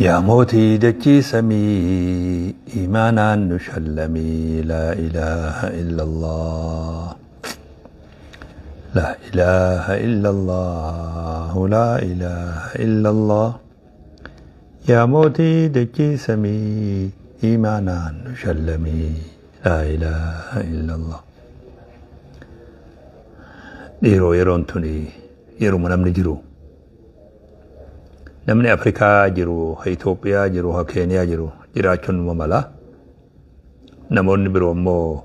يا موتي دجي سمي إيمانا نشلمي لا إله إلا الله لا إله إلا الله لا إله إلا الله يا موتي دجي سمي إيمانا نشلمي لا إله إلا الله dhiiroo yeroon tuni yeruma namni jiru namni Afrikaa jiru ha Itoophiyaa jiru ha Keeniyaa jiru jiraachuun mala namoonni biroo immoo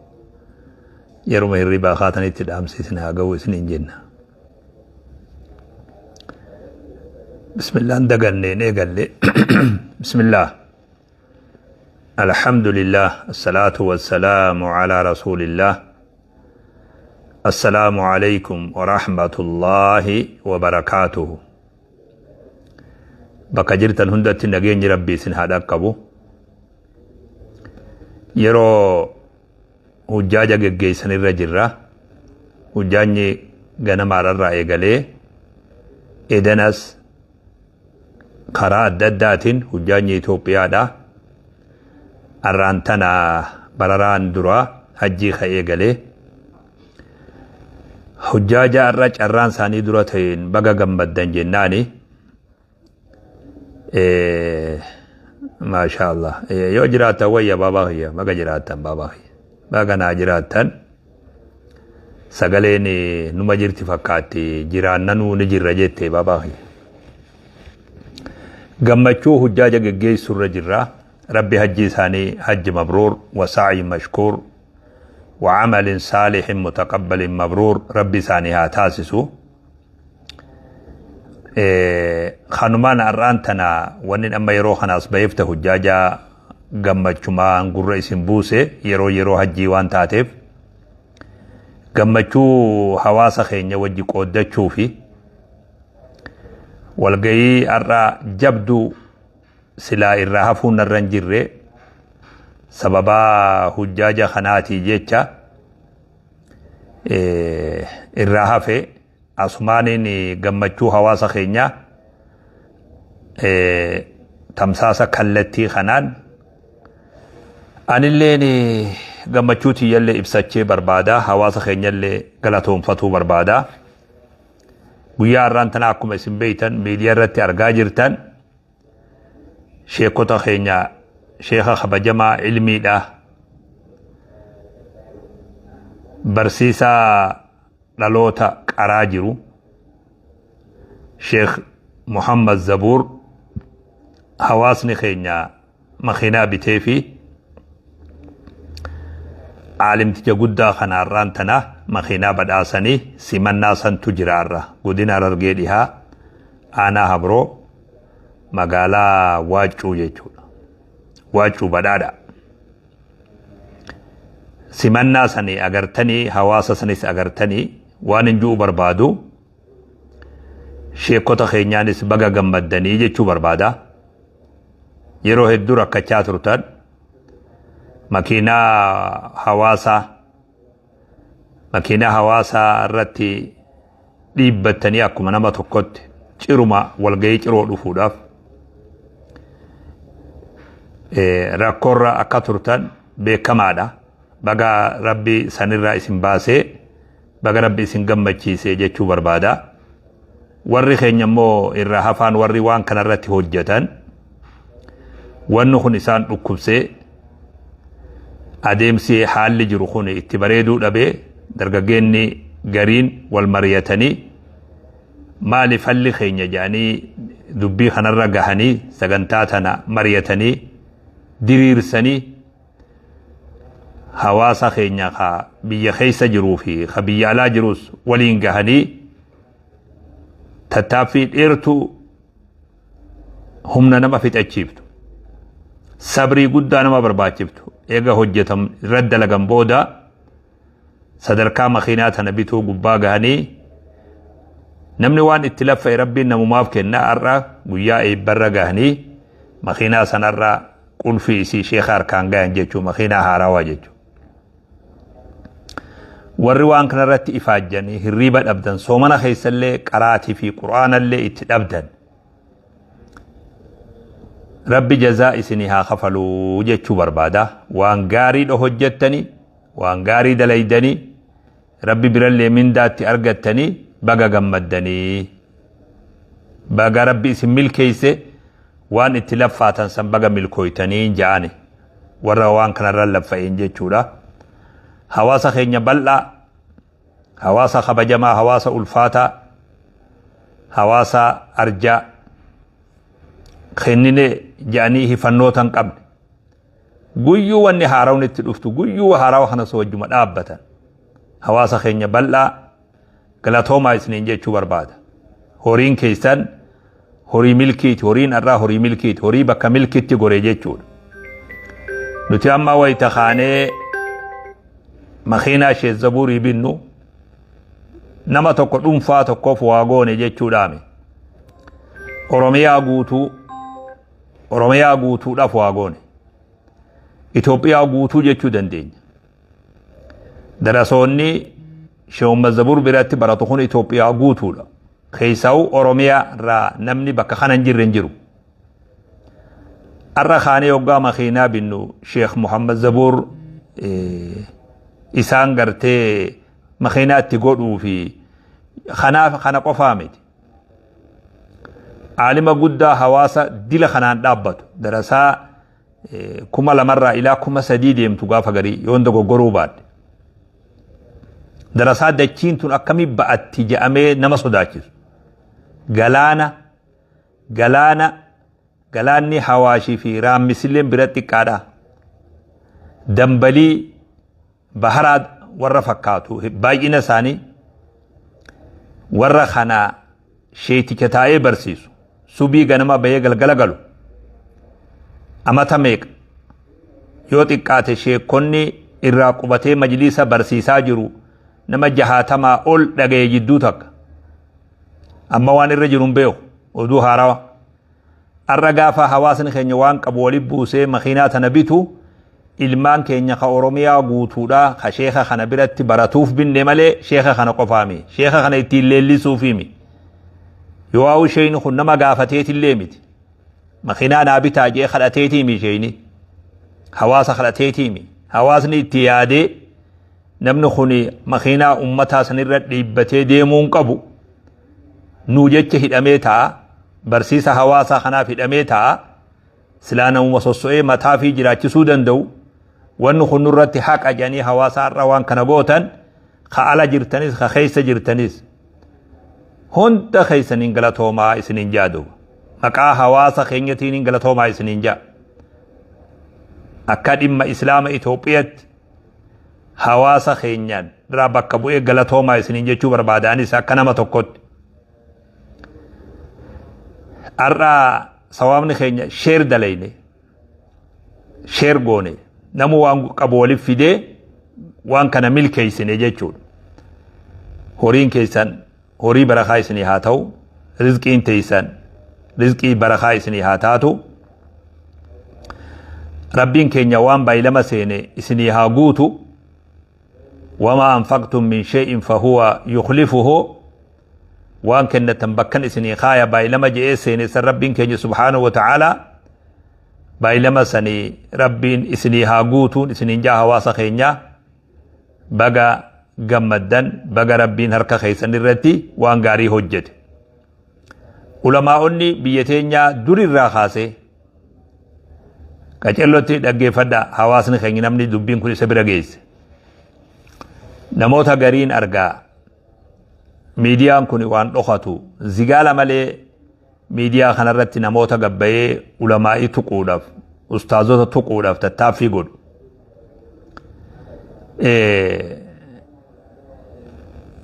yeruma hirribaa kaatanitti dhaamsiisin haa ga'u isiniin jenna bismillah daganneen eegalle bismillah alhamdulillah assalatu wassalamu ala rasulillah السلام عليكم ورحمة الله وبركاته بك جرتن هندت نجين ربي سن هذا كبو يرو هجاجة جيسن الرجرة هجاني غنمار الرأي قلي إدنس قراء دداتين هجاني توبيا دا أرانتنا برران درا هجي خيه قلي حجاجة الرج الران ثاني درتين بقى جنبدن جناني ما شاء الله يجرات ويا بابا هي ما جرات بابا هي بقى ناجرات سجلني نمجرت فكاتي جيران نو نجر رجيت بابا هي جمّشوا حجاجة جيس سر جرا ربي حجي ثاني حج مبرور وسعي مشكور وعمل صالح متقبل مبرور ربي ثانيها تاسسو خانمان أرانتنا ونن أما يرو خناس بيفته حجاجا غمّچما انقر اسم بوسه يرو حجي وان تاتف غمّچو حواس خينيا وجي قودچو في والغي أرى جبدو سلا الرهفون الرنجر سببا حجاجة خناتي جيتشا الرهافة أسمانيني غمّچو حواس خينيا تمساسا كالتي خنان أن الليني غمّچو تي يلي إبساتشي بربادا حواس خينيا اللي غلطهم فتو بربادا ويا رانتنا أكم اسم بيتن ميديا رتي أرغاجرتن شيكوتا خينيا شيخ خبجما علمي ده برسيسا لالوتا قراجرو شيخ محمد زبور حواسني خينيا مخينا بتيفي عالم تجا خناران تنا مخينا بداسني سيمنا سنتو جرارة قدنا ررقيدها أنا هبرو مقالا واجو يجو واجو بدادا سمنا سني أغرتني حواس سنيس أغرتني واننجو بربادو شيكو تخينيانيس بغا غمبدني جيچو بربادا يرو هدو ركچات رتن مكينا حواسا رتي ديبتني أكو منما تقوت چيروما والغي چيرو دفوداف rakkorra akka turtan beekamaadha baga rabbi sanirraa isin baasee baga rabbi isin gammachiisee jechuu barbaada warri keenya immoo irraa hafaan warri waan kanarratti hojjetan wanni kun isaan dhukkubsee adeemsi haalli jiru kun itti bareeduu dhabee dargaggeenni gariin wal mariyatanii maali falli keenya jedhanii dubbii kanarra gahanii sagantaa tana mariyatanii diriirsanii hawaasa keenya ka biyya keessa jiruu fi ka biyya alaa jirus waliin gahanii tattaaffii dheertuu humna nama fixachiiftu sabrii guddaa nama barbaachiftu eega hojjetam irra dalagan booda sadarkaa makiinaa tana bituu gubbaa gahanii namni waan itti laffa'e rabbiin namumaaf kenna har'a guyyaa eebbarra gahanii makiinaa sanarraa qulfi isii sheekha harkaan gahan jechuu makiinaa haarawaa jechuu warri waan kanarratti ifaajjanii hirriba dhabdan soomana keessallee qaraatii fi quraanallee itti dhabdan rabbi jazaa isinii haa kafaluu jechuu barbaada waan gaarii hojjettanii waan gaarii dalaydanii rabbi birallee mindaatti argattanii baga gammaddanii baga rabbi isin milkeeyse waan itti laffaatan san baga milkooytanii ja'ani warra waan kanarra laffa'een jechuudha hawaasa keenya bal'aa hawaasa kabajamaa hawaasa ulfaataa hawaasa arjaa kennine ja'anii hifannootan qabne guyyuu wanni haarawni itti dhuftu guyyuu haarawa kana soo wajjuma dhaabbatan hawaasa keenya bal'aa galatoomaa isiniin jechuu barbaada horiin keessan horii milkiiti horiin irraa horii milkiiti horii bakka milkitti goree jechuudha nuti amma wayita kaanee makiinaa Sheekh Zabuurii binnu nama tokko dhuunfaa tokkoof waa goone jechuudhaami Oromiyaa guutuudhaaf waa goone Itoophiyaa guutuu jechuu dandeenya darasoonni Sheekh Zabuur biratti baratu kun Itoophiyaa guutuudha keessaa'u Oromiyaa irraa namni bakka kana hin jirre hin jiru arra kaanee hoggaa makiinaa binnu Sheekh Muhammad Zabuur isaan gartee makiinaa itti godhuu fi kana qofaa miti عالم قد حواسا دل خنان دابت درسا كما لمرة إلى كما سديد يمتقى فقري يوندقو قروبات درسا دچين تون أكمي بأت تجأمي نمسو داچس غلاني حواشي في رام مسلم براتي كادا دنبلي بحراد ورفقاتو باقينا ثاني ورخنا شيتي كتاي برسيسو subii ganama bayee galgala galu amata meeqa yoo xiqqaate sheekonni irraa qubatee majlisa barsiisaa jiru nama 60 ol dhagee jidduu takka amma waan irra jiruun beeku oduu haarawa arra gaafa hawaasni keenya waan qabu wali buusee makiinaa tana bitu ilmaan keenya ka Oromiyaa guutuudha ka sheekha kana biratti baratuuf binne malee sheekha kana qofaami sheekha kana ittiin leellisuufimi يواو شيء خن ما قافتيت الليمت مخينا نابتا جي خلاتيتي مي شيني حواس خلاتيتي مي حواسني تيادي نمن خني مخينا أمتا سنرد لبتي ديمون قبو نوجت هداميتا برسيس حواسا خنا في هداميتا سلانا ومسوسوئي متا في جراج سودان دو وانو خن نرد حق أجاني حواسا روان كنبوتا خالا جرتنيس خيس جرتنيس هند خيسنين غلطوما اسنين جادو مقا حواسا خينيتين غلطوما اسنين جا أكاديم إسلام إثيوبيات حواسا خينيان رابك بوئي غلطوما اسنين جا چوبر باداني ساكنا ما توقت أرى سوامن خينيان شير دليني شير غوني نمو وان قبولي فيدي وان كان ملكي سنين جا چود هورين كيسان horii barakaa isinii haa ta'u rizqiin teeysan rizqii barakaa isinii haa taatu rabbiin keenya waan baylama seene isinii haa guutu wama anfaqtum min shay'in fahuwa yukhlifuhu waan kennatan bakkan isinii kaaya baylama je'ee seene san rabbiin keenya subhaanahu wa ta'ala baylama sanii rabbiin isinii haa guutuun isiniin jaa hawaasa keenya baga gammaddan baga rabbiin harka keessan irratti waan gaarii hojjete ulamaa'onni biyya teenya durirraa kaasee qacellotti dhaggeeffadha hawaasni keenya namni dubbiin kun isa bira geesse namoota gariin argaa miidiyaan kun waan dhokatu zigaala malee miidiyaa kanarratti namoota gabbayee ulamaa'ii tuquudhaaf ustaazota tuquudhaaf tattaaffii godhu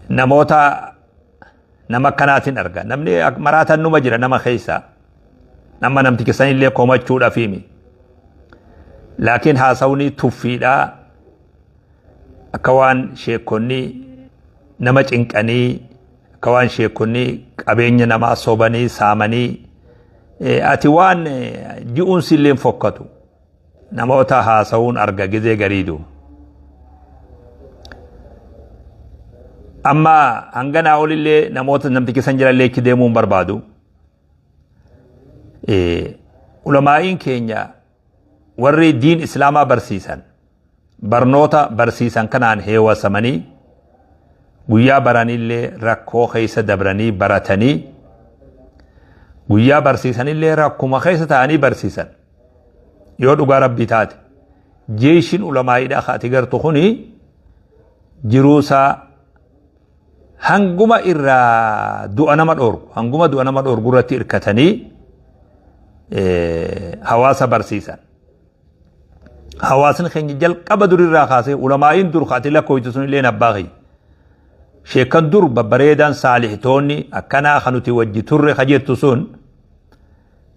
namoota nama kanaatiin arga namni maraataan numa jira nama keessa nama namti keessan illee komachuudhaaf himi laakiin haasawni tuffiidha akka waan sheekonni nama cinqanii akka waan sheekonni qabeenya namaa sobanii saamanii ati waan ji'uunsi illee fokkatu namoota haasawuun arga gizee gariidu amma hangana olillee namoota namti keessan jira leekki deemuun barbaadu ulamaa'iin keenya warri diin islaamaa barsiisan barnoota barsiisan kanaan heewasamanii guyyaa baranillee rakkoo keessa dabranii baratanii guyyaa barsiisanillee rakkuma keessa ta'anii barsiisan yoo dhugaa rabbii taate jeeshin ulamaa'iidha ati gartu kuni jiruusaa hanguma irraa du'a nama dhoorgu irratti irkatanii hawaasa barsiisan. Hawaasni keenya jalqaba durirraa kaasee ulamaa'iin dur ati lakkooftu sun illee abbaa kiyya. Sheekan dur babbareedaan saalihtoonni akkanaa kanuti wajji turre kajettu sun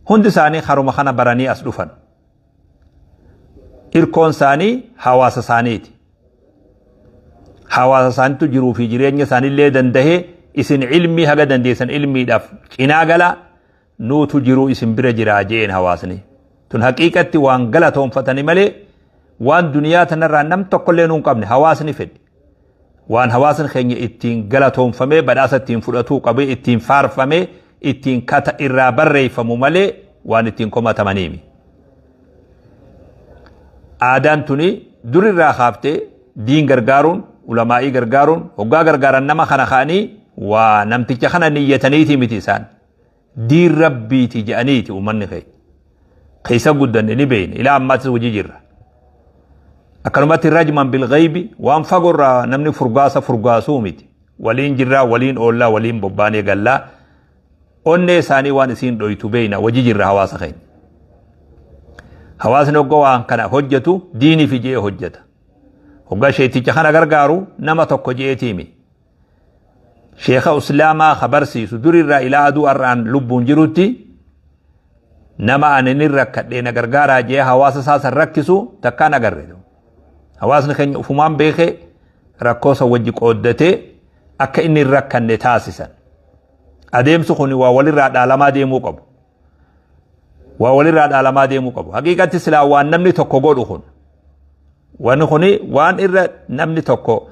hundi isaanii haruma kana baranii as dhufan. Irkoon isaanii hawaasa isaaniiti. Hawaasa isaaniitu jiruu fi jireenya isaaniillee dandahee isin ilmii haga dandeessan ilmiidhaaf cinaa gala nuutu jiruu isin bira jiraa jeen hawaasni. Tun haqiiqatti waan galatoonfatanii malee waan duniyaa tanarraa nam tokkollee nuun qabne hawaasni fedhe. Waan hawaasni keenya ittiin galatoonfamee badhaasa ittiin fudhatuu qabee ittiin faarfamee ittiin kata irraa barreeffamu malee waan ittiin komatamaniimi. Aadaan tuni durirraa kaaftee diin gargaaruun ulamaa'ii gargaaruun hoggaa gargaaran nama kana kaanii waa namticha kana niyyataniiti miti isaan diin rabbiiti jedhaniiti uummanni keessa guddanne ni beeyne ilaa ammaattis hojii jirra. Akkanumatti rajman bilghaybi waan fagorraa namni furgaasuu miti waliin jirraa waliin oollaa waliin bobbaanee gallaa onnee isaanii waan isiin dhoytu beeyna hojii jirra hawaasa keenya. Hawaasni hoggaa waan kana hojjetu diinii fi jee hojjeta. Hoggaa sheeticha kana gargaaru nama tokko jeetiimi. Sheekha Islaamaa khabarsiisu durirraa ilaa aduu arraan lubbuun jirutti nama anin rakkadhee na gargaaraa jee hawaasa isaasan rakkisu takkaan agarre. Hawaasni keenya ufumaan beekee rakkoosa wajji qooddatee akka inni rakkanne taasisan. Adeemsi kun waa walirraa dhaalamaa deemuu qabu. Haqiiqatti silaa waan namni tokko godhu kun. Waan kuni waan irra namni tokko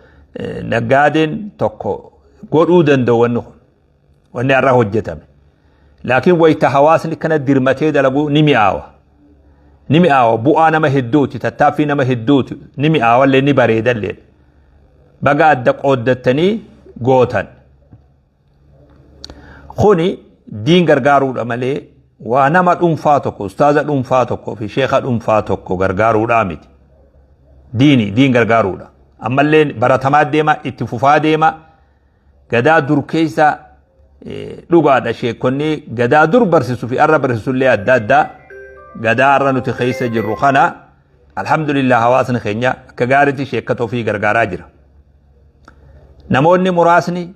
naggaadeen tokko godhuu danda'u wanni kun. Wanni irraa hojjetame. Laakiin wayita hawaasni kana dirmatee dalagu ni mi'aawa. Ni mi'aawa bu'aa nama hedduuti tattaaffii nama hedduuti ni mi'aawa illee ni bareedallee. Baga adda qooddattanii gootan. Kuni diin gargaaruudha malee waa nama dhuunfaa tokko ustaaza dhuunfaa tokko fi sheekha dhuunfaa tokko gargaaruudha miti. Diin gargaaruudha. Ammallee baratamaa deema itti fufaa deema gadaa dur keessa dhugaadha sheekonni gadaa dur barsiisuu fi arra barsiisullee adda addaa gadaa arra nuti keessa jirru kana alhamdulillah hawaasni keenya akka gaariitti sheekkatoo fi gargaaraa jira. Namoonni muraasni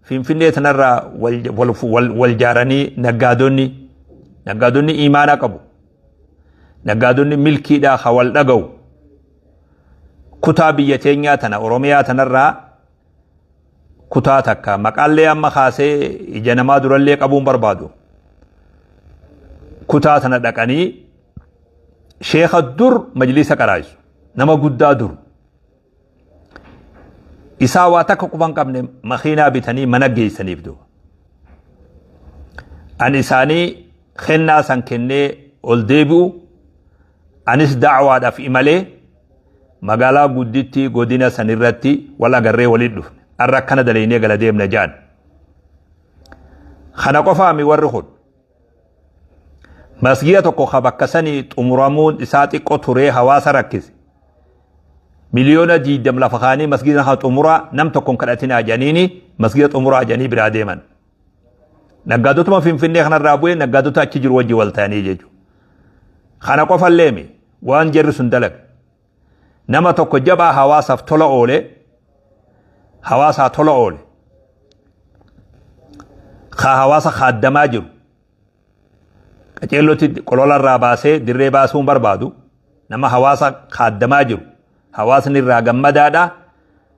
Finfinnee tanarraa wal jaaranii naggaadonni imaana qabu. Naggaadonni milkiidhaa hawal dhaga'u. Kutaa biyya teenyaa tana Oromiyaa tanarraa kutaa takka maqaallee amma kaasee ija namaa durallee qabuun barbaadu. Kutaa tana dhaqanii sheekha dur majlisa qaraa'isu nama guddaa dur. Isaa waa takka quban qabne makiinaa bitanii mana geessaniif duuba. Ani isaanii kennaa san kennee ol deebi'u anis da'waadhaaf imalee magaalaa gudditti godina san irratti wal agarree waliin dhufne arra akkana dalaynee gala deemna jaan. Kana qofaami warri kun masgiida tokko bakka sanii xumuramuun isaa xiqqoo turee hawaasa rakkise. Miliyoona 20 lafa kaanii masgiida haa xumuraa nam tokkoon kadhatinaa janiini masgiida xumuraa janii biraa deeman. Naggaadotuma Finfinnee kanarraa bu'ee naggaadota achi jiru wajji wal ta'anii jechuudha. Kana qofallee mi waan jarri sun dalaga. Nama tokko jabaa hawaasaaf tola oole hawaasaa tola oole. Hawaasa kaaddamaa jiru. Qaceellotti qololarraa baasee dirree baasuun barbaadu nama hawaasa kaaddamaa jiru. Hawaasni irraa gammadaadha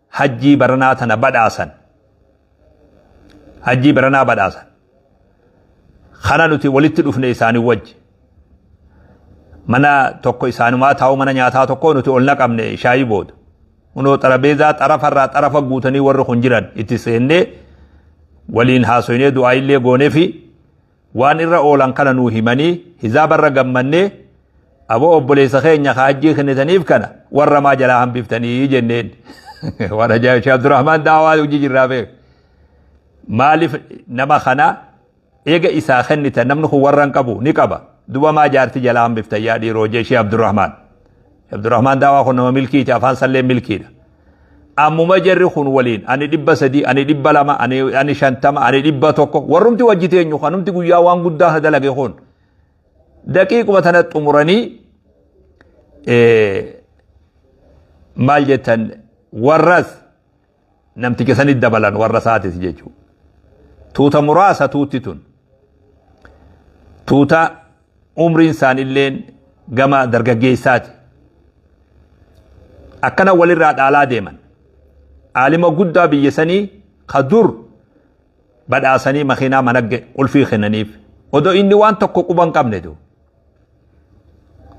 hajjii baranaa tana badhaasan. Kana nuti walitti dhufne isaanii wajji. Mana tokko isaanumaa taa'u mana nyaataa tokko nuti ol naqamne shaayii booda. Unoo xarabeezaa xarafarraa xarafa guutanii warri kun jiran itti seennee waliin haasoynee du'aa illee goonee fi وان إرى أولان كان نوهمني حزاب الرقمني أبو أبولي سخين خاجي خنتنيف كان ورى ما جلاهم بفتني جنين وانا جاي شيخ عبد الرحمن دعوة وجي جرابي مالف نما خنا إيجا إسا خنتا نمنخ ورن قبو نقبا دوبا ما جارتي جلاهم بفتيا دي روجي شيخ عبد الرحمن عبد الرحمن دعوة خنما ملكي تافان سلم ملكي أمو مجري خن ولين أني دبا سدي أني دبا لما أني شانتما أني دبا توكو ورمتي وجيتين يو خنمتي قويا وان قد هذا لغي خون دقيق مثلا تمرني مال جتن ورث نمتي كسن الدبلان ورثاتي سجيجو توتا مراسة توتتون توتا عمر إنسان اللين قما درقا جيساتي أكنا ولي راد على ديما عالم قد بيسني خدور بدأ سني مخينا منق ألفي خنانيف ودو إني وان تقو قبان قم ندو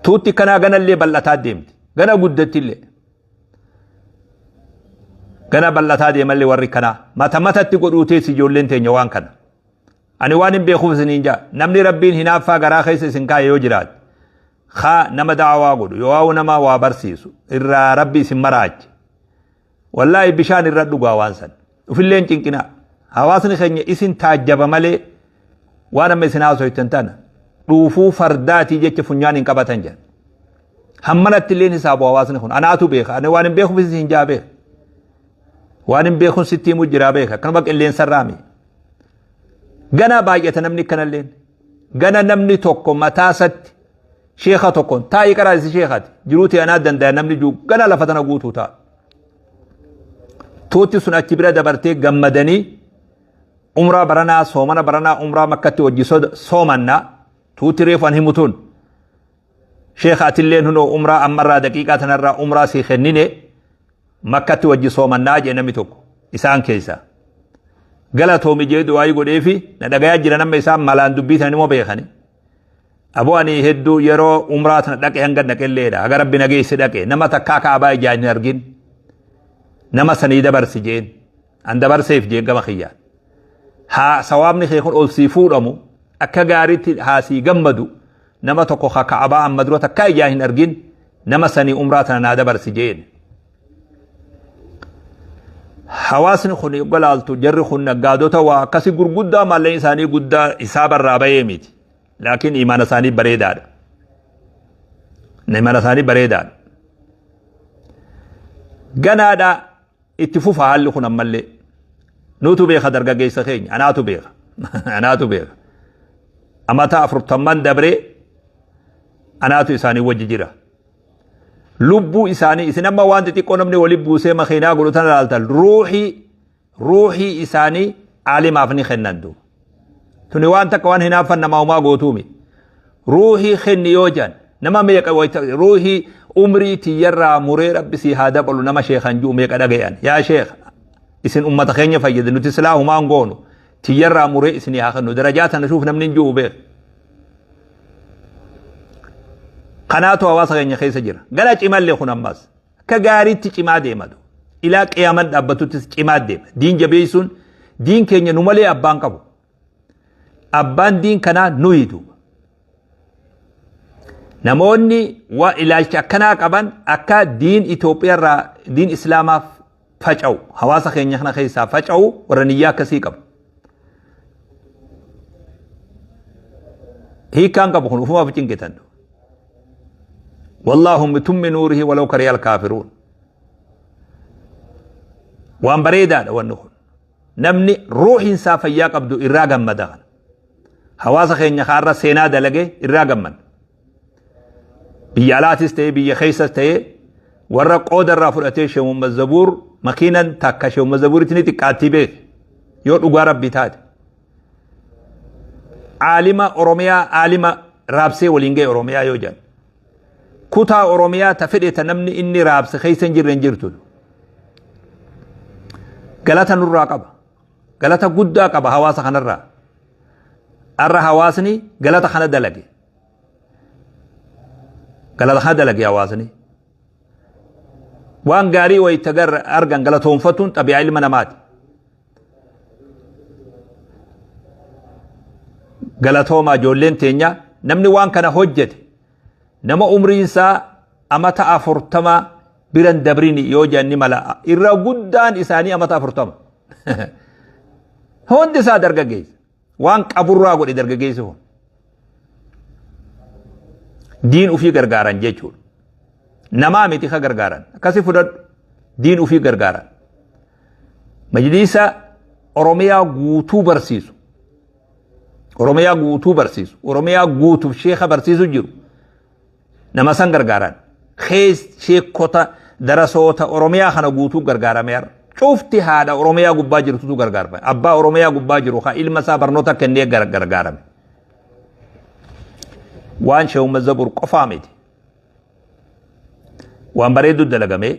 توتي كنا غنا اللي بلتات ديمت غنا قدت اللي غنا بلتات ديم اللي وري كنا ما تمتت تقول اوتيسي جولين تنيوان كنا أني وان بيخوف سنينجا نمني ربين هنا فاقرا خيس سنكا يوجرات خا نما دعوا قدو يواو نما وابرسيسو إرى ربي سمراج والله بشان الرد قوانسا وفي اللين تنكنا حواسني خيني اسن تاجب مالي وانا مسناسو يتنتانا روفو فرداتي جيك فنيان انقبتن جان همانت اللين حسابو حواسني خون انا اتو بيخ انا وانم بيخو في سنجا بيخ وانم بيخون ستي مجرا بيخ كان بك اللين سرامي غنا باية نمني كان اللين غنا نمني توكو متاست شيخة توكون تاي كرازي شيخة جروتي انا دندا نمني جو غنا لفتنا قوتو تا توتي سنة كبيرة دبرتي غمدني عمره برنا صومنا برنا عمره مكة وجي صومنا توتي ريفان همتون شيخ أتلين هنو عمره أمرا دقيقة نرى عمره سيخنين مكة وجي صومنا جينا ميتوك إسان كيسا غلطو مجي دعاي قديفي ندقايا جرانا ميسان مالان دبيتاني مو بيخاني أبو أني هدو يرو عمره تندقى هنگا نقل ليدا اگر ربي نگي سدقى نما تكاكا أباي جاي نرگين نما سني دبر سجين أن دبر سيف جين كما خيان ها سوابني خيخون أول سيفور أمو أكا غاريت ها سي غمدو نما تقو خاكا أبا أم مدرو تكاي جاهن أرجين نما سني أمراتنا نادبر سجين حواسني خوني يقلالتو جر خون نقادو توا كسي قرقودا ما اللي إنساني قدا إساب الرابعي ميت لكن إيمان ثاني بريدار إيمان ثاني بريدار غنادا اتفوف حال خون أمالي نوتو بيخا درقا جيسا خين أنا تو بيخا أنا تو بيخا أما تأفر تمان دبري أنا تو إساني وجه جرا لبو إساني إسنما وانت تقول نمني ولبو سيما خينا قلو تنالتال روحي إساني عالم أفني خنندو توني وانتا كوان هنا فنما وما قوتومي روحي خن يوجان نما ميك روحي عمري تيرا مري ربي سي هذا بلو نما شيخان جو ميك أدقيان يا شيخ إسن أمة خينيا فايد نتسلاه ما نقولو تيرا مري إسني هاخنو درجات نشوف نمنين جو بيخ قناتو هواس خينيا خيس جرا قلا چمال لي خون أمباس كغاري تچما ديمدو إلى قيامت أبتو تچما ديم دين جبيسون دين كينيا نمالي أبان قبو أبان دين كنا نويدو نموني وإلاج كنا قبان أكا دين إثيوبيا را دين إسلاما فجأو حواس خينيا خنا خيسا فجأو ورنيا كسي قبو هي كان قبو خنو فما بچين كتندو والله متم نوره ولو كره الكافرون وان بريدا ونخون نمني روح انسا فيا قبدو إراغم مدغن حواس خينيا خارة سينا دلقه إراغم من بيالاتيس تيه بي خيسس تيه ورق قود الرافرأتي شوم الزبور مكينا تاكا شوم الزبور تني تكاتبه يوت اغارب بيتاد عالمة أوروميا عالمة رابسي ولينجي أوروميا يوجان كوتا أوروميا تفيد تنمني إني رابس خيسن جرين جرتو غلطة نرى قبا غلطة قد قبا حواس خنرى أرى حواسني غلطة خنا دلقي غلطة خنا دلقي حواسني وان غاري ويتغر أرغن غلطهم فتون طبيعي لمنامات galatooma ijoolleen teenya namni waan kana hojjete nama umriinsaa amata 40 biran dabrini yoo janni mala irra guddaan isaanii amata 40 hundi isaa dargaggeessa waan qaburraa godhe dargaggeessi hun diin ufii gargaaran jechuudha namaa miti ka gargaaran akkasi fudhadhu diin ufii gargaaran majliisa oromiyaa guutuu barsiisu oromiyaa guutuuf sheekha barsiisu jiru nama san gargaaran sheekota darasoota oromiyaa kana guutuu gargaarameera cufti haadha oromiyaa gubbaa jirtutu gargaarame abbaa oromiyaa gubbaa jiru ka ilma isaa barnoota kennee gargaarame waan sheehumma zabur qofaa miti waan bareedu dalagame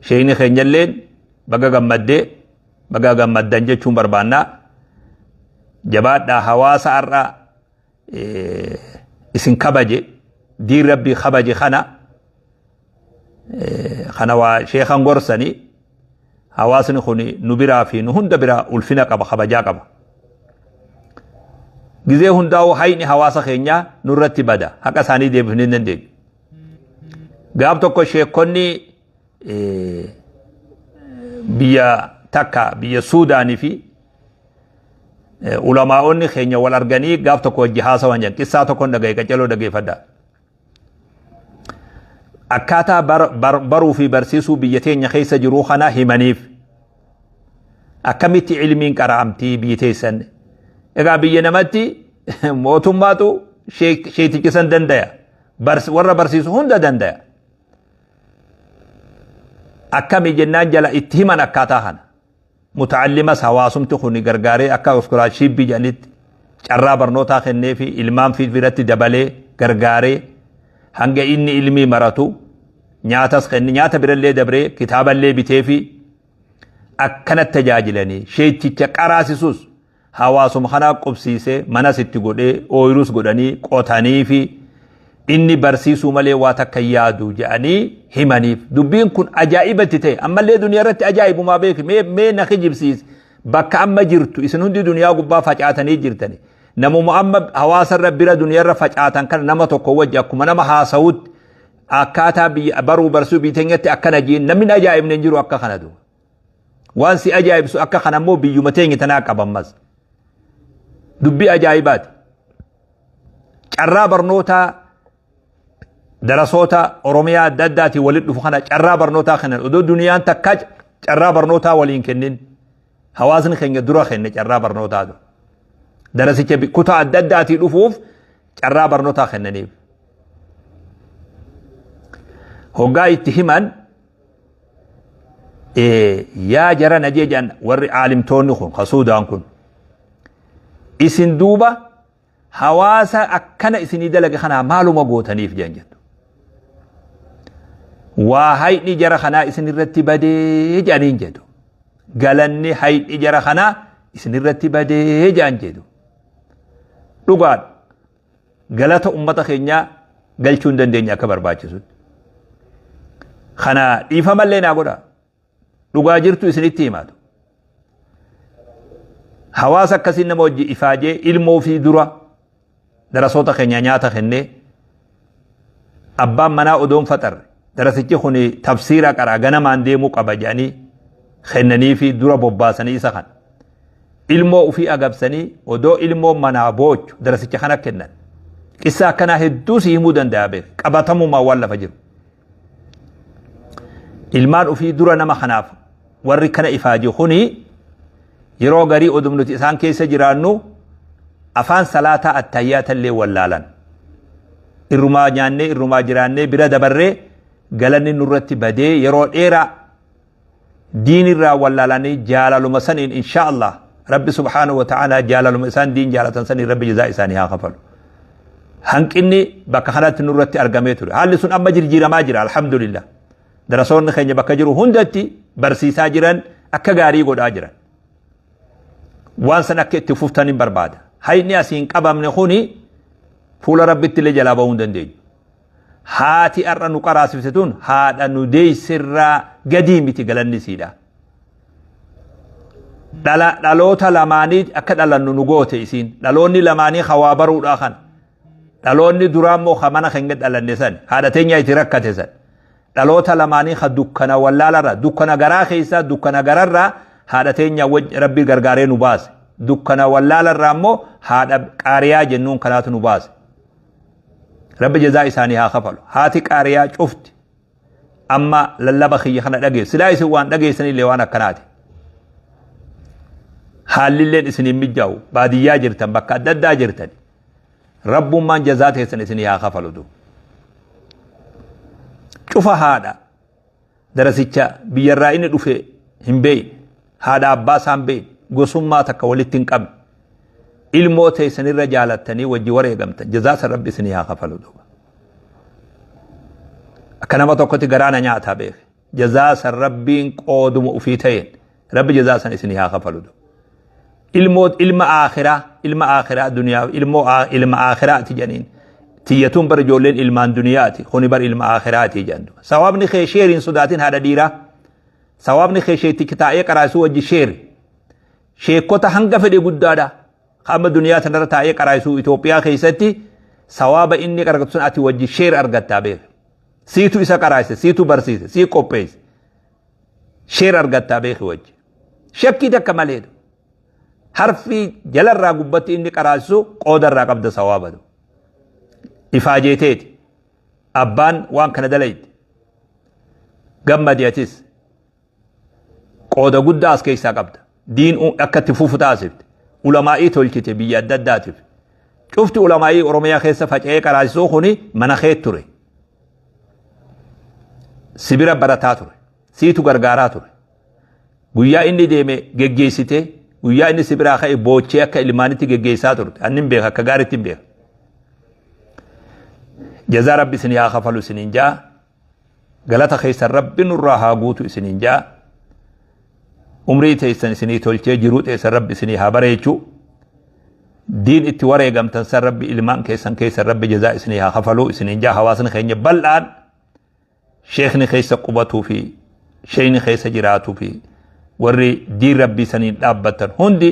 sheeyni keenyalleen baga gammaddan jechuun barbaannaa jabaadhaa hawaasa har'a isin kabaje diin rabbii kabaje kana waa sheekan gorsanii hawaasni kun nu biraa fi nu hunda biraa ulfina qaba kabajaa qaba gizee hundaa'u hayni hawaasa keenyaa nurratti bada haqa isaanii deebifnee dandeenyu gaaf tokko sheekonni biyya takka biyya suudaanii fi ulamaa'onni keenya wal arganii gaaf tokko wajji haasawan jan qissaa tokkon dhagaye qaceloo dhageeffadha akkaataa baruu fi barsiisuu biyya teenya keessa jiruu kana himaniif akkamitti ilmiin qara'amtii biyya teessan egaa biyya namatti mootummaatu sheetichisan dandaya warra barsiisu hunda dandaya akkami jennaan jala itti himan akkaataa kana mutaallimas hawaasumti kun gargaaree akka iskolaarshipii jedhanitti carraa barnootaa kennee fi ilmaan fi biratti dabalee gargaaree hanga inni ilmii maratu nyaatas kenni nyaata birallee dabree kitaaballee bitee fi akkanatti tajaajilanii sheeticha qaraasisus hawaasuma kanaa qubsiisee manas itti godhee ooyirus godhanii qotanii fi inni barsiisuu malee waa takka yaadu jedhanii himaniif dubbiin kun ajaa'ibatti ta'e ammallee duniyaa irratti ajaa'ibumaa beeki mee na kijibsiis bakka amma jirtu isin hundi duniyaa gubbaa facaatanii jirtani namuma amma hawaasa irra bira duniyaa irra facaatan kana nama tokko wajji akkuma nama haasawutti akkaataa baruu barsuu biiteenyatti akkana jiin namni ajaa'ibne jiru akka kana du waan si ajaa'ibsu akka kana immoo biyyuma teenye tanaa qabammas dubbii ajaa'ibaati carraa barnootaa darasoota oromiyaa adda addaati walitti dhufu kana carraa barnootaa kennan odoo duniyaan takka carraa barnootaa waliin kennin hawaasni keenya dura kenne carraa barnootaa darasicha kutaa adda addaatii dhufuuf carraa barnootaa kennaniif hoggaa itti himan yaa jara najee jedhan warri aalimtoonni kun kasuudaan kun isin duuba hawaasa akkana isinii dalage kanaa maaluma gootaniif jedhan jettu waa hayni jara kanaa isin irratti badee jedhaniin jedhu galanni hayni jara kanaa isin irratti badee jedhan jedhu dhugaadha galata ummata keenyaa galchuu hin dandeenya akka barbaachisutti kana dhiifamallee naa godha dhugaa jirtu isinitti himaatu hawaasa akkasiin nama wajji ifaajee ilmoo fi dura darasoota keenya nyaata kennee abbaan manaa odoon faxarre darasichi kun tafsiira qaraa ganamaan deemuu qaba jedhanii kennanii fi dura bobbaasanii isa kan ilmoo ufii agabsanii odoo ilmoo manaa boochu darasicha kana kennan qissa akkanaa hedduu si himuu danda'a beek qabatamumaa waan lafa jiru ilmaan ufii dura nama kanaaf warri kana ifaaji kuni yeroo garii odum nuti isaan keessa jiraannu afaan salaataa attayyaata wallaalan irrumaa nyaannee irrumaa jiraannee bira dabarree galanni nurratti badee yeroo dheeraa diinirraa wallaalanii jaalaluma saniin insha Allah rabbi subhaanahu wa ta'ala jaalaluma isaan diin jaalatan saniin rabbi jazaa isaanii haa kafalu hanqinni bakka kanatti nurratti argamee ture haalli sun amma jijjiiramaa jira alhamdulillah darasoonni keenya bakka jiru hundatti barsiisaa jiran akka gaarii godhaa jiran waan san akka itti fuftan hin barbaada hayni asiin qabamne kuni fuula rabbitti illee jalaa bahuu hin dandeenyu haati har'a nu qaraasifte tun haadha nu deessirraa gadii miti galanni siidha dhaloota lamaanii akka dhalannu nu goote isiin dhaloonni lamaanii hawaa baruudha kan dhaloonni duraan moo mana keenya dhalanne san haadha teenya itti rakkate san dhaloota lamaanii ha dukkana wallaalarra dukkana garaa keessaa dukkana gararraa haadha teenya rabbi gargaaree nu baase dukkana wallaalarraa ammoo haadha qaariyaa jennuun kanaatu nu baase rabbi jazaa isaanii haa kafalu haati qaariyaa cufti amma lallaba kiyya kana dhageessu silaa isin waan dhageessanillee waan akkanaati haalilleen isiniin mijjaa'u baadiyyaa jirtan bakka adda addaa jirtan rabbummaan jazaa teessan isinii haa kafalu cufa haadha darasicha biyyarraa inni dhufe hin beeyne haadha abbaa isaan beeyne gosummaa takka walitti hin qabne ilmoo teessanirra jaalattanii wajji wareegamtan jazaa san rabbi isinii haa kafalu akka nama tokkotti garaana nyaataa beeke jazaa san rabbiin qooduma ufii ta'een rabbi jazaa san isinii haa kafalu ilma akhiraa duniyaa ilma akhiraati janiin tiyyatuun bar ijoolleen ilmaan duniyaati kuni bar ilma akhiraati jennu sawaabni kee sheeriin sodaatin haadha dhiiraa sawaabni kee sheetti kitaa'ee qaraasuu wajji sheekota hanga fedhe guddaadha amma duniyaa tanarra taa'ee qaraasuu Itoophiyaa keessatti sawaaba inni qarqatu sun ati wajji sheer argattaa beeka siitu isa qaraase siitu barsiise sii qopheesse sheer argattaa beeki wajji shakkii takka maleedha harfi jalarraa gubbatti inni qaraasu qoodarraa qabda sawaabatu ifaajeeteeti abbaan waan kana dalayte gammadiyatis qooda guddaa as keessaa qabda diin akka itti fufu taasifte ulamaa'ii tolchite biyya adda addaatiif cufti ulamaa'ii oromiyaa keessa faca'ee qaraasisuu kuni mana keet ture sibira barataa ture siitu gargaaraa ture guyyaa inni deeme geggeessite guyyaa inni sibiraa ka'e boochee akka ilmaanitti geggeessaa turte annin beeka akka gaariitti hin beeka jazaa rabbi isinii haa kafalu isiniin jaa galata keessan rabbi nurraa haa guutu isiniin jaa umrii teessan isinii tolchee jiruu teessan rabbi isinii haa bareechu diin itti wareegamtan san rabbi ilmaan keessan keessan rabbi jazaa isinii haa kafalu isiniin jaa hawaasni keenya bal'aan sheekni keessa qubatuu fi sheeyni keessa jiraatuu fi warri diin rabbii saniin dhaabbatan hundi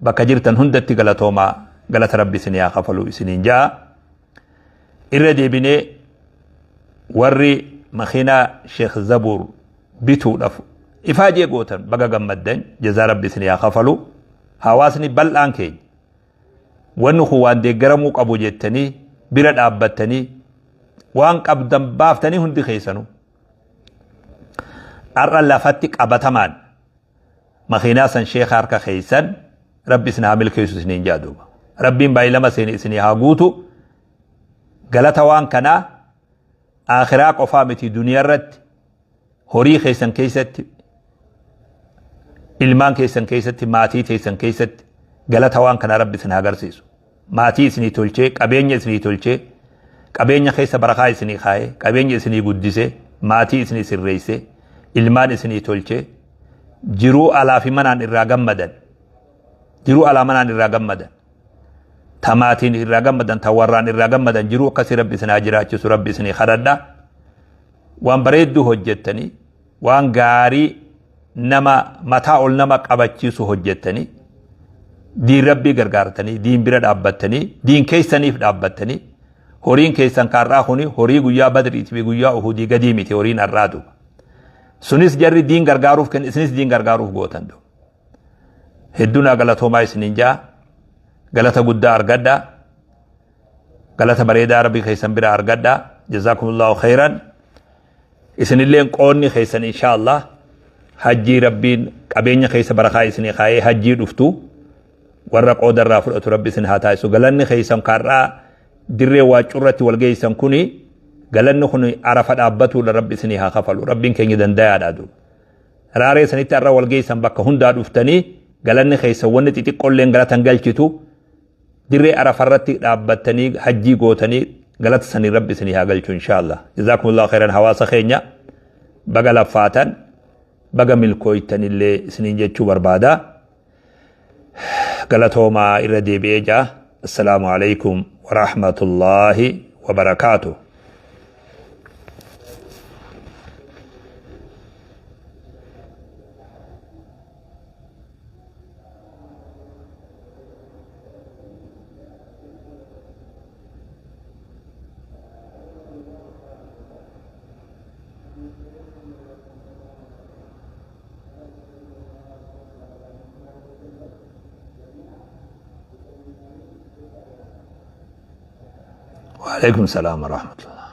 bakka jirtan hundatti galatoomaa galata rabbi isinii haa kafalu isiniin jaa irra deebinee warri makiinaa sheekh zabuur bituudhaaf ifaajee gootan baga gammaddan jazaa rabbi isinii haa kafalu hawaasni bal'aan keenya wanni kun waan deeggaramuu qabu jettanii bira dhaabbattanii waan qabdan baaftanii hundi keessanu arra lafatti qabatamaan makiinaa san sheekha harka keessan rabbi isin haa milkeessu isiniin jaaduuba rabbiin baay'ilama seeni isinii haa guutu galata waan kanaa akhiraa qofaa miti duniyaa irratti horii keessan keessatti ilmaan keessan keessatti maatii keessan keessatti galata waan kanaa rabbi isin haa agarsiisu maatii isinii tolchee qabeenya isinii tolchee qabeenya keessa barakaa isinii kaa'ee qabeenya isinii guddisee maatii isinii sirreessee ilmaan isinii tolchee jiruu alaa fi manaan irraa gammadan jiruu alaa manaan irraa gammadan tamaatiin irraa gammadan tawarraan irraa gammadan jiruu akkasii rabbi isin haa jiraachisu rabbi isinii kadhadha waan bareedduu hojjettanii waan gaarii nama mataa ol nama qabachiisu hojjettanii diin rabbii gargaartanii diin bira dhaabbattanii diin keessaniif dhaabbattanii horiin keessan kaarraa kuni horii guyyaa badriitii fi guyyaa uhudii gadii miti horiin arraatu sunis jarri diin gargaaruuf kenn isinis diin gargaaruuf gootan do hedduunaa galatoomaa isiniin jaa galata guddaa argadha galata bareedaa rabbii keessan bira argadha jazaakumullahu khairan isinilleen qoonni keessan inshaallah hajjii rabbiin qabeenya keessa barakaa isinii kaa'ee hajjii dhuftu warra qoodarraa fudhatu rabbi isin haa taasisu galanni keessan kaarraa dirree waacurratti wal geessan kuni galanni kun arafa dhaabbatuudha rabbi isinii haa kafalu rabbiin keenya dandayaadha du raaree sanitti arra wal geessan bakka hundaa dhuftanii galanni keessan wanni xixiqqolleen galatan galchitu dirree arafarratti dhaabbattanii hajjii gootanii galata sanii rabbi isinii haa galchu inshaallah jazaakumullahu khairan hawaasa keenya baga laffaatan baga milkooytan illee isiniin jechuu barbaada galatoomaa irra deebi'ee jaa assalaamu alaykum warahmatullaahi wabarakaatuh وعليكم السلام ورحمة الله.